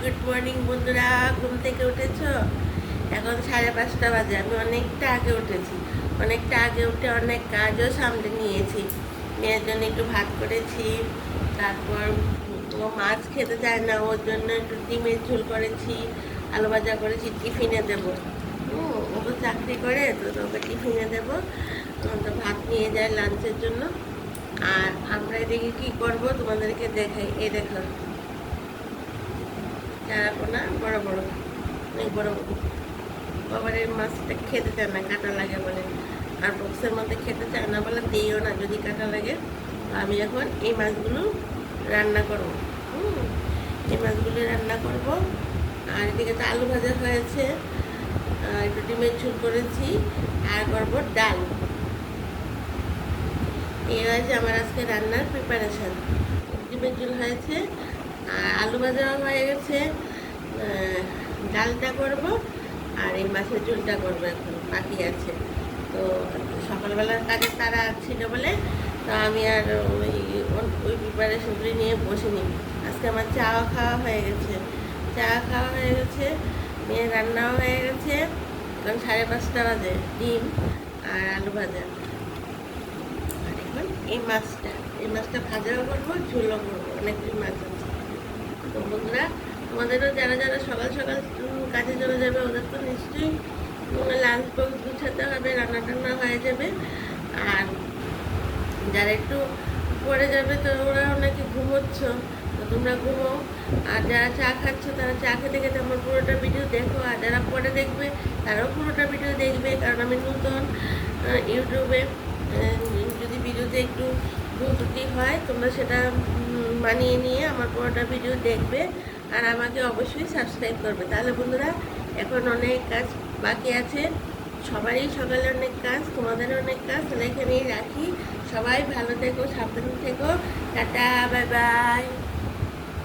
Good morning বন্ধুরা, ঘুম থেকে উঠেছো? এখন 5:30 বাজে। আমি অনেকটা আগে উঠেছি, অনেকটা আগে উঠে অনেক কাজও সামলে নিয়েছি। মেয়ের জন্য একটু ভাত করেছি, তারপর ও মাছ খেতে চায় না, ওর জন্য একটু ডিমের ঝোল করেছি, আলু ভাজা করেছি, টিফিনে দেবো। ও তো চাকরি করে, তো ওকে টিফিনে দেবো। তো ভাত নিয়ে যায় লাঞ্চের জন্য। আর আমরা এদিকে কী করবো তোমাদেরকে দেখাই। এই দেখো চারাপোনা বড় বড়, অনেক বড় বড়। বাবার এই মাছটা খেতে চায় না, কাঁটা লাগে বলে। আর বক্সের মধ্যে খেতে চায় না বলে দিইও না যদি কাঁটা লাগে। তো আমি এখন এই মাছগুলো রান্না করবো। এই মাছগুলো রান্না করব। আর এদিকে তো আলু ভাজা হয়েছে, আর একটু ডিমের ঝোল করেছি, আর করবো ডাল। এই হয়েছে আমার আজকে রান্নার প্রিপারেশান। ডিমের ঝোল হয়েছে, আর আলু ভাজাও হয়ে গেছে। ডালটা করব, আর এই মাছের ঝোলটা করবো, এখন বাকি আছে। তো সকালবেলার কাজে তারা ছিল বলে তো আমি আর ওই প্রিপারেশনগুলি নিয়ে বসিনি। আজকে আমার চাও খাওয়া হয়ে গেছে, চা খাওয়া হয়ে গেছে, মেয়ের রান্নাও হয়ে গেছে। এখন 5:30 বাজে। ডিম আর আলু ভাজা। আর এখন এই মাছটা ভাজাও করবো, ঝোলও করবো, অনেকগুলি মাছ আছে। তো বন্ধুরা, তোমাদেরও যারা যারা সকাল সকাল কাজে চলে যাবে, ওদের তো নিশ্চয়ই লাঞ্চ বক্স গুছাতে হবে, রান্না টান্না হয়ে যাবে। আর যারা একটু পরে যাবে, তো ওরা অনেকে ঘুমোচ্ছ, তো তোমরা ঘুমো। আর যারা চা খাচ্ছ, তারা চা খেতে খেতে আমার পুরোটা ভিডিও দেখো। আর যারা পরে দেখবে, তারাও পুরোটা ভিডিও দেখবে, কারণ আমি নতুন ইউটিউবে। যদি ভিডিওতে একটু ভুল ত্রুটি হয়, তোমরা সেটা মানিয়ে নিয়ে আমার পুরোটা ভিডিও দেখবে। আর আমাকে অবশ্যই সাবস্ক্রাইব করবে। তাহলে বন্ধুরা, এখন অনেক কাজ বাকি আছে, সবারই সকালে অনেক কাজ, তোমাদেরও অনেক কাজ। তাহলে এখানেই রাখি। সবাই ভালো থেকো, সাবধানে থেকো। Tata, bye bye.